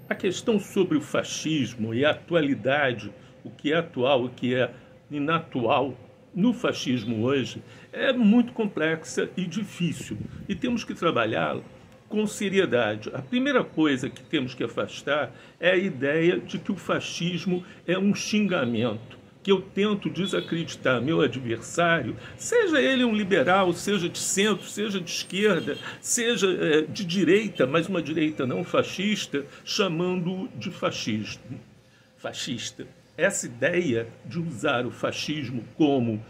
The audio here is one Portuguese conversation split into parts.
A questão sobre o fascismo e a atualidade, o que é atual, o que é inatual no fascismo hoje, é muito complexa e difícil. E temos que trabalhá-la com seriedade. A primeira coisa que temos que afastar é a ideia de que o fascismo é um xingamento, que eu tento desacreditar meu adversário, seja ele um liberal, seja de centro, seja de esquerda, seja de direita, mas uma direita não fascista, chamando-o de fascista. Essa ideia de usar o fascismo como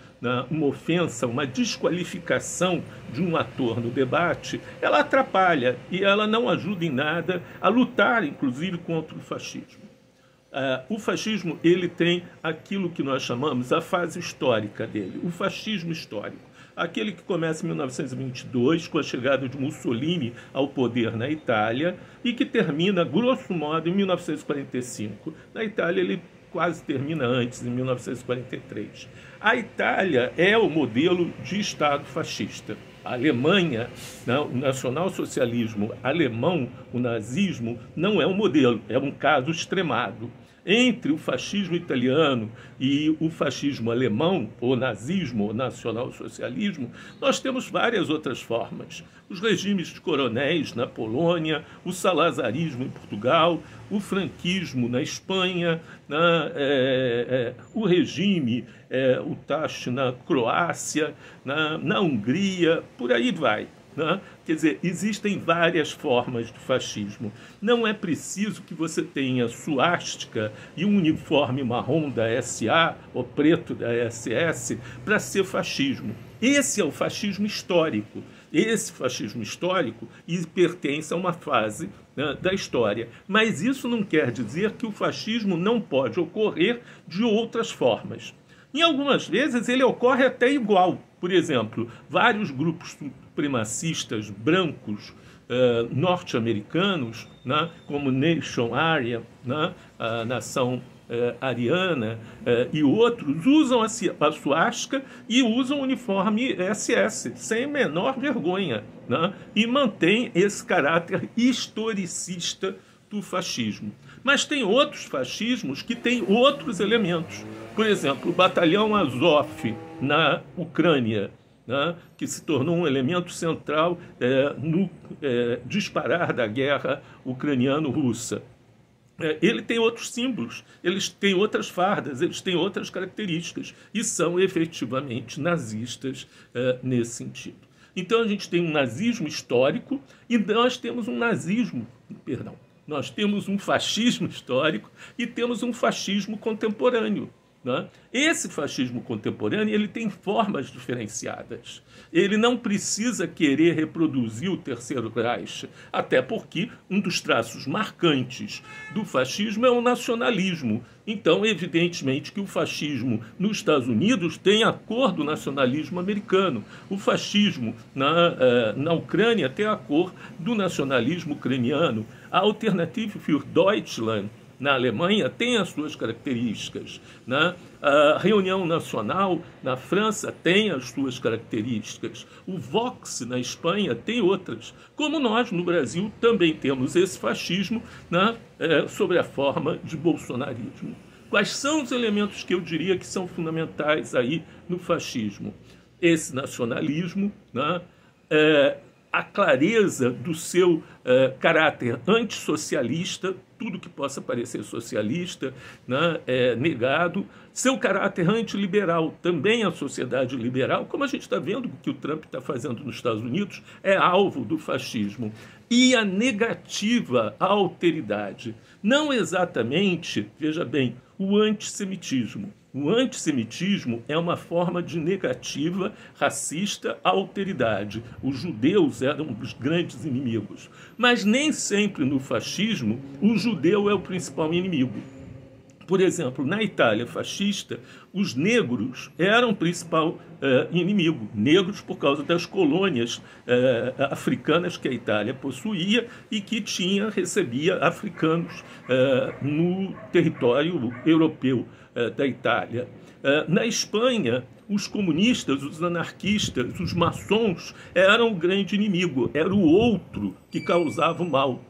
uma ofensa, uma desqualificação de um ator no debate, ela atrapalha e ela não ajuda em nada a lutar, inclusive, contra o fascismo. O fascismo ele tem aquilo que nós chamamos a fase histórica dele, o fascismo histórico. Aquele que começa em 1922, com a chegada de Mussolini ao poder na Itália, e que termina, grosso modo, em 1945. Na Itália, ele quase termina antes, em 1943. A Itália é o modelo de Estado fascista. A Alemanha, o nacionalsocialismo alemão, o nazismo, não é um modelo, é um caso extremado. Entre o fascismo italiano e o fascismo alemão, ou nazismo, ou nacionalsocialismo, nós temos várias outras formas. Os regimes de coronéis na Polônia, o salazarismo em Portugal, o franquismo na Espanha, o regime, o Tach na Croácia, na Hungria, por aí vai. Quer dizer, existem várias formas de fascismo. Não é preciso que você tenha suástica e um uniforme marrom da SA ou preto da SS para ser fascismo. Esse é o fascismo histórico. Esse fascismo histórico pertence a uma fase da história. Mas isso não quer dizer que o fascismo não pode ocorrer de outras formas. Em algumas vezes ele ocorre até igual. Por exemplo, vários grupos supremacistas brancos norte-americanos, como Nation Arya, a nação ariana, e outros, usam a suástica e usam o uniforme SS, sem menor vergonha, e mantém esse caráter historicista do fascismo. Mas tem outros fascismos que têm outros elementos. Por exemplo, o batalhão Azov na Ucrânia, que se tornou um elemento central no disparar da guerra ucraniano-russa. Ele tem outros símbolos, eles têm outras fardas, eles têm outras características e são efetivamente nazistas nesse sentido. Então a gente tem um nazismo histórico e nós temos nós temos um fascismo histórico e temos um fascismo contemporâneo. Esse fascismo contemporâneo ele tem formas diferenciadas. Ele não precisa querer reproduzir o Terceiro Reich, até porque um dos traços marcantes do fascismo é o nacionalismo. Então, evidentemente que o fascismo nos Estados Unidos tem a cor do nacionalismo americano. O fascismo na Ucrânia tem a cor do nacionalismo ucraniano. A Alternative für Deutschland na Alemanha tem as suas características. A Reunião Nacional na França tem as suas características. O Vox na Espanha tem outras. Como nós, no Brasil, também temos esse fascismo sobre a forma de bolsonarismo. Quais são os elementos que eu diria que são fundamentais aí no fascismo? Esse nacionalismo, a clareza do seu caráter antissocialista, tudo que possa parecer socialista é negado, seu caráter antiliberal, também a sociedade liberal, como a gente está vendo que o Trump está fazendo nos Estados Unidos, é alvo do fascismo. E a negativa à alteridade, não exatamente, veja bem, o antissemitismo. O antissemitismo é uma forma de negativa racista à alteridade. Os judeus eram os grandes inimigos. Mas nem sempre no fascismo o judeu é o principal inimigo. Por exemplo, na Itália fascista, os negros eram o principal inimigo. Negros por causa das colônias africanas que a Itália possuía e que recebia africanos no território europeu da Itália. Na Espanha, os comunistas, os anarquistas, os maçons eram o grande inimigo. Era o outro que causava o mal.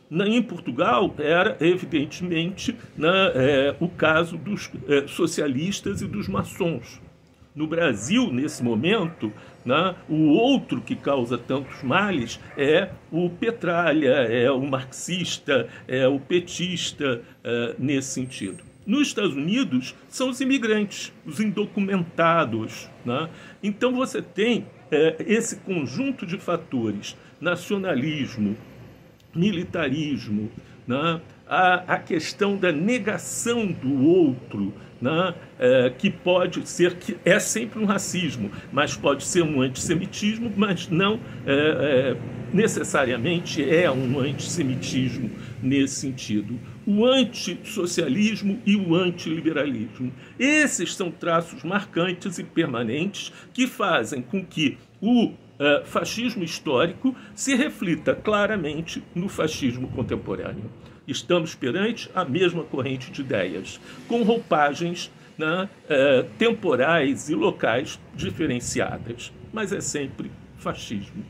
Em Portugal era, evidentemente, o caso dos socialistas e dos maçons. No Brasil, nesse momento, o outro que causa tantos males é o petralha, é o marxista, é o petista, nesse sentido. Nos Estados Unidos, são os imigrantes, os indocumentados. Então, você tem esse conjunto de fatores: nacionalismo, militarismo, a questão da negação do outro, que pode ser, que é sempre um racismo, mas pode ser um antissemitismo, mas não necessariamente é um antissemitismo nesse sentido. O antissocialismo e o antiliberalismo. Esses são traços marcantes e permanentes que fazem com que o fascismo histórico se reflita claramente no fascismo contemporâneo. Estamos perante a mesma corrente de ideias, com roupagens temporais e locais diferenciadas, mas é sempre fascismo.